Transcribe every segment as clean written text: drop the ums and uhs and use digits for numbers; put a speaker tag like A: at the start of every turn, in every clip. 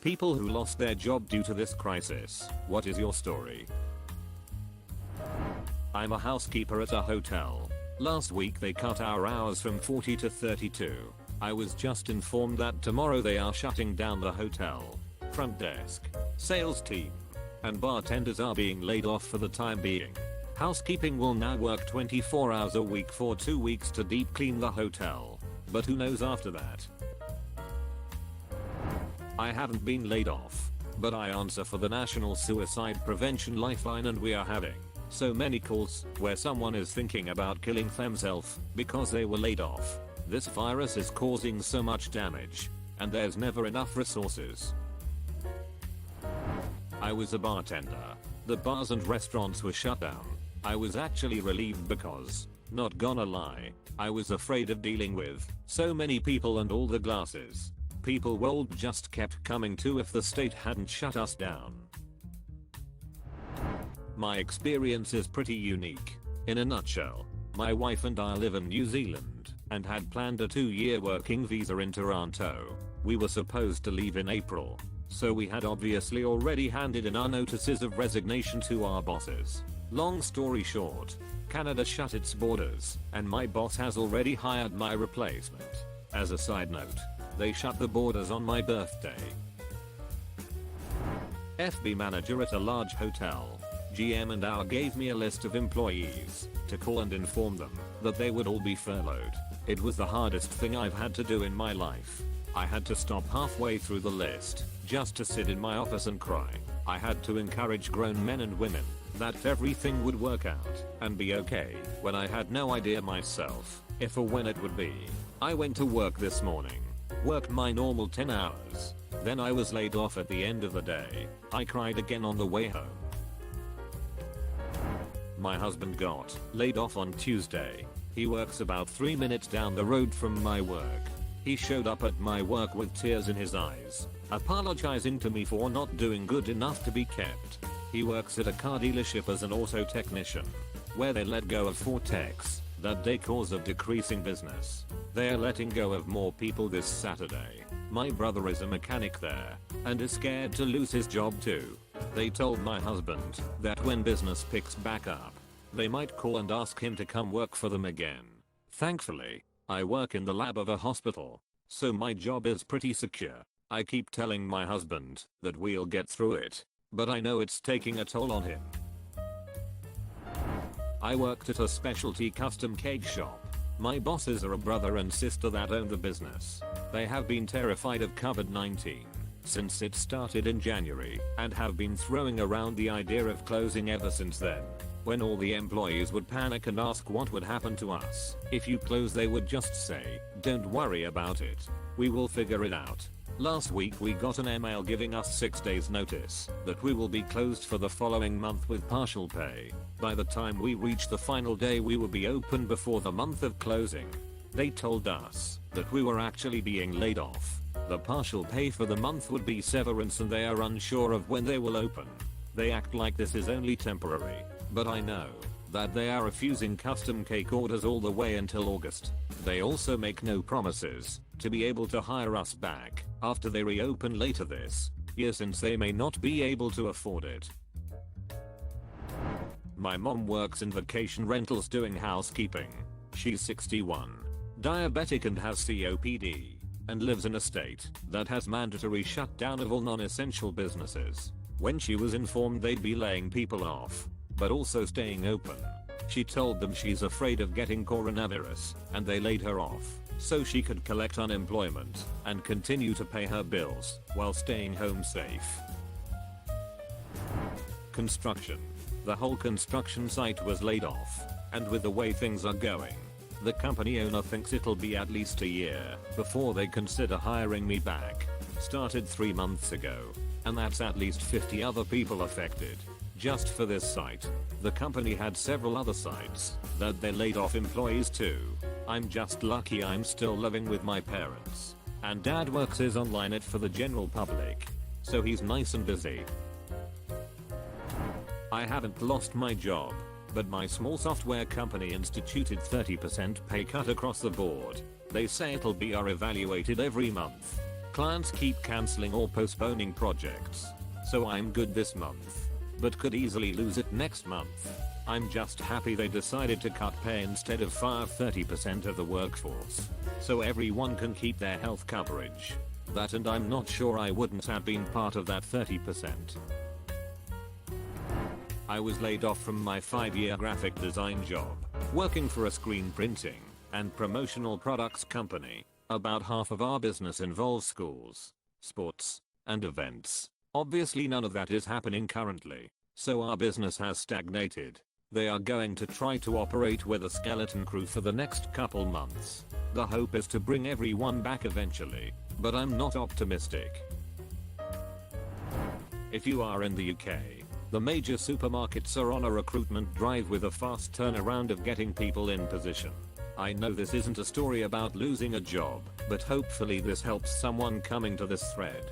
A: People who lost their job due to this crisis. What is your story? I'm a housekeeper at a hotel. Last week they cut our hours from 40 to 32. I was just informed that tomorrow they are shutting down the hotel. Front desk, sales team, and bartenders are being laid off for the time being. Housekeeping will now work 24 hours a week for 2 weeks to deep clean the hotel. But who knows after that? I haven't been laid off, but I answer for the National Suicide Prevention Lifeline, and we are having so many calls where someone is thinking about killing themselves because they were laid off. This virus is causing so much damage, and there's never enough resources. I was a bartender. The bars and restaurants were shut down. I was actually relieved because, not gonna lie, I was afraid of dealing with so many people and all the glasses. People world just kept coming to if the state hadn't shut us down. My experience is pretty unique. In a nutshell, my wife and I live in New Zealand and had planned a 2-year working visa in Toronto. We were supposed to leave in April, so we had obviously already handed in our notices of resignation to our bosses. Long story short, Canada shut its borders, and my boss has already hired my replacement. As a side note, they shut the borders on my birthday. FB manager at a large hotel. GM and our gave me a list of employees to call and inform them that they would all be furloughed. It was the hardest thing I've had to do in my life. I had to stop halfway through the list just to sit in my office and cry. I had to encourage grown men and women that everything would work out and be okay when I had no idea myself if or when it would be. I went to work this morning, worked my normal 10 hours. Then I was laid off at the end of the day. I cried again on the way home. My husband got laid off on Tuesday. He works about 3 minutes down the road from my work. He showed up at my work with tears in his eyes, apologizing to me for not doing good enough to be kept. He works at a car dealership as an auto technician, where they let go of 4 techs that day cause of decreasing business. They're letting go of more people this Saturday. My brother is a mechanic there and is scared to lose his job too. They told my husband that when business picks back up, they might call and ask him to come work for them again. Thankfully, I work in the lab of a hospital, so my job is pretty secure. I keep telling my husband that we'll get through it, but I know it's taking a toll on him. I worked at a specialty custom cake shop. My bosses are a brother and sister that own the business. They have been terrified of COVID-19 since it started in January and have been throwing around the idea of closing ever since then. When all the employees would panic and ask what would happen to us if you close, they would just say, "Don't worry about it. We will figure it out." Last week we got an email giving us 6 days notice that we will be closed for the following month with partial pay. By the time we reach the final day we will be open before the month of closing. They told us that we were actually being laid off. The partial pay for the month would be severance, and they are unsure of when they will open. They act like this is only temporary, but I know that they are refusing custom cake orders all the way until August. They also make no promises to be able to hire us back after they reopen later this year, since they may not be able to afford it. My mom works in vacation rentals doing housekeeping. She's 61, diabetic and has COPD, and lives in a state that has mandatory shutdown of all non-essential businesses. When she was informed they'd be laying people off, but also staying open, she told them she's afraid of getting coronavirus, and they laid her off so she could collect unemployment and continue to pay her bills while staying home safe. Construction. The whole construction site was laid off, and with the way things are going, the company owner thinks it'll be at least a year before they consider hiring me back. Started 3 months ago, and that's at least 50 other people affected. Just for this site, the company had several other sites that they laid off employees to. I'm just lucky I'm still living with my parents, and dad works his online for the general public, so he's nice and busy. I haven't lost my job, but my small software company instituted 30% pay cut across the board. They say it'll be evaluated every month. Clients keep cancelling or postponing projects. So I'm good this month, but could easily lose it next month. I'm just happy they decided to cut pay instead of fire 30% of the workforce, so everyone can keep their health coverage. That, and I'm not sure I wouldn't have been part of that 30%. I was laid off from my 5-year graphic design job, working for a screen printing and promotional products company. About half of our business involves schools, sports, and events. Obviously none of that is happening currently, so our business has stagnated. They are going to try to operate with a skeleton crew for the next couple months. The hope is to bring everyone back eventually, but I'm not optimistic. If you are in the UK, the major supermarkets are on a recruitment drive with a fast turnaround of getting people in position. I know this isn't a story about losing a job, but hopefully this helps someone coming to this thread.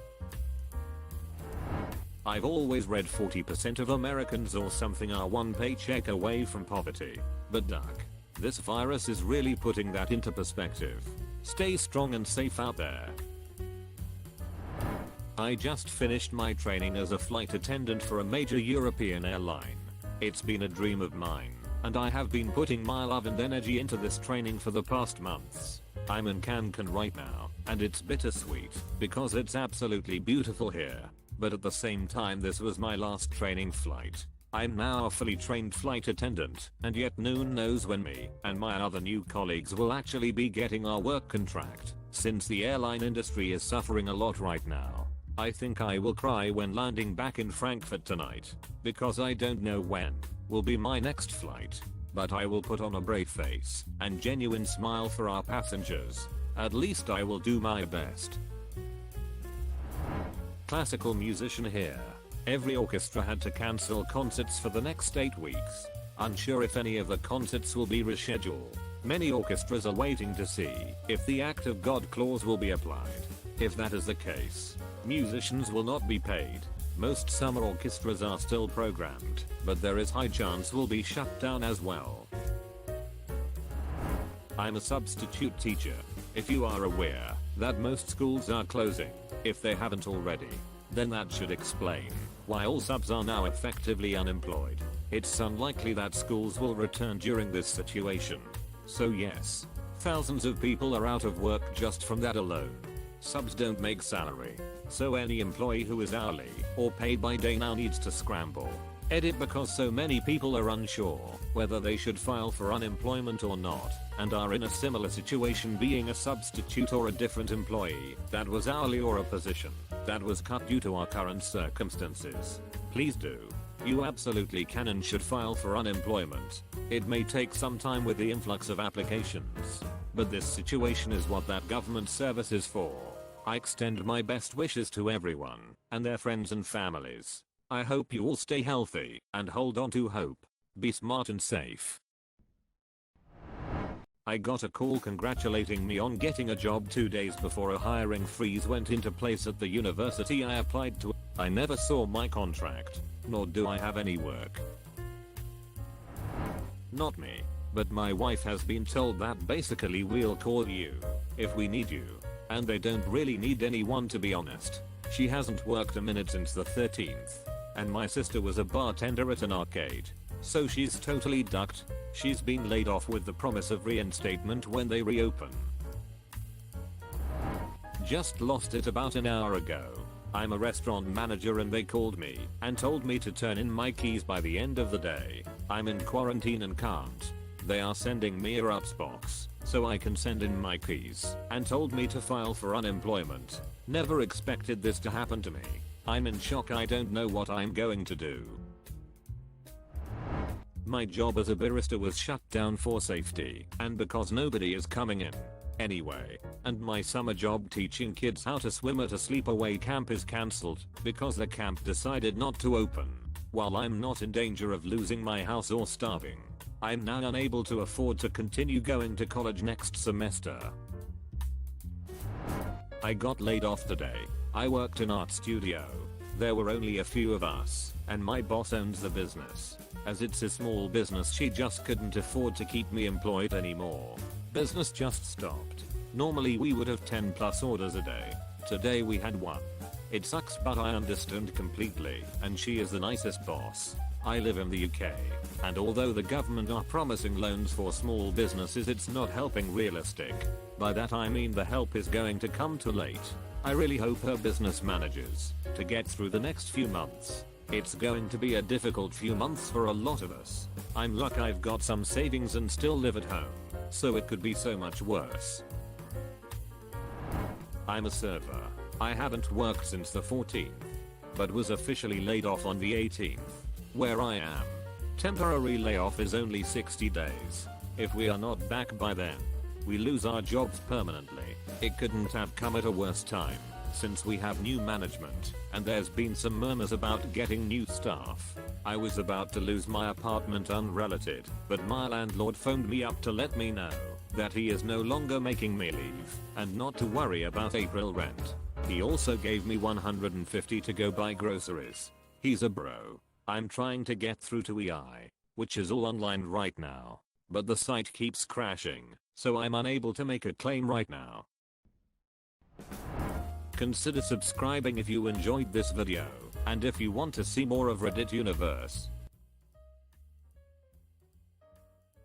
A: I've always read 40% of Americans or something are one paycheck away from poverty. But duck, this virus is really putting that into perspective. Stay strong and safe out there. I just finished my training as a flight attendant for a major European airline. It's been a dream of mine, and I have been putting my love and energy into this training for the past months. I'm in Cancun right now, and it's bittersweet, because it's absolutely beautiful here. But at the same time this was my last training flight. I'm now a fully trained flight attendant, and yet no one knows when me and my other new colleagues will actually be getting our work contract, since the airline industry is suffering a lot right now. I think I will cry when landing back in Frankfurt tonight, because I don't know when will be my next flight. But I will put on a brave face and genuine smile for our passengers. At least I will do my best. Classical musician here. Every orchestra had to cancel concerts for the next 8 weeks. Unsure if any of the concerts will be rescheduled. Many orchestras are waiting to see if the Act of God clause will be applied. If that is the case, musicians will not be paid. Most summer orchestras are still programmed, but there is high chance will be shut down as well. I'm a substitute teacher. If you are aware that most schools are closing, if they haven't already, then that should explain why all subs are now effectively unemployed. It's unlikely that schools will return during this situation. So yes, thousands of people are out of work just from that alone. Subs don't make salary, so any employee who is hourly or paid by day now needs to scramble. Edit because so many people are unsure whether they should file for unemployment or not, and are in a similar situation being a substitute or a different employee that was hourly or a position that was cut due to our current circumstances. Please do. You absolutely can and should file for unemployment. It may take some time with the influx of applications, but this situation is what that government service is for. I extend my best wishes to everyone and their friends and families. I hope you all stay healthy and hold on to hope. Be smart and safe. I got a call congratulating me on getting a job 2 days before a hiring freeze went into place at the university I applied to. I never saw my contract, nor do I have any work. Not me, but my wife has been told that basically we'll call you if we need you, and they don't really need anyone, to be honest. She hasn't worked a minute since the 13th. And my sister was a bartender at an arcade, so she's totally ducked. She's been laid off with the promise of reinstatement when they reopen. Just lost it about an hour ago. I'm a restaurant manager and they called me and told me to turn in my keys by the end of the day. I'm in quarantine and can't. They are sending me a RUPS box so I can send in my keys, and told me to file for unemployment. Never expected this to happen to me. I'm in shock. I don't know what I'm going to do. My job as a barista was shut down for safety and because nobody is coming in anyway, and my summer job teaching kids how to swim at a sleepaway camp is cancelled because the camp decided not to open. While I'm not in danger of losing my house or starving, I'm now unable to afford to continue going to college next semester. I got laid off today. I worked in art studio. There were only a few of us, and my boss owns the business. As it's a small business, she just couldn't afford to keep me employed anymore. Business just stopped. Normally we would have 10+ orders a day, Today we had one. It sucks but I understand completely, and she is the nicest boss. I live in the UK, and although the government are promising loans for small businesses, it's not helping realistic. By that I mean the help is going to come too late. I really hope her business manages to get through the next few months. It's going to be a difficult few months for a lot of us. I'm lucky I've got some savings and still live at home, so it could be so much worse. I'm a server. I haven't worked since the 14th, but was officially laid off on the 18th. Where I am, temporary layoff is only 60 days. If we are not back by then, we lose our jobs permanently. It couldn't have come at a worse time, since we have new management, and there's been some murmurs about getting new staff. I was about to lose my apartment unrelated, but my landlord phoned me up to let me know that he is no longer making me leave, and not to worry about April rent. He also gave me $150 to go buy groceries. He's a bro. I'm trying to get through to EI, which is all online right now, but the site keeps crashing, so I'm unable to make a claim right now. Consider subscribing if you enjoyed this video, and if you want to see more of Reddit Universe.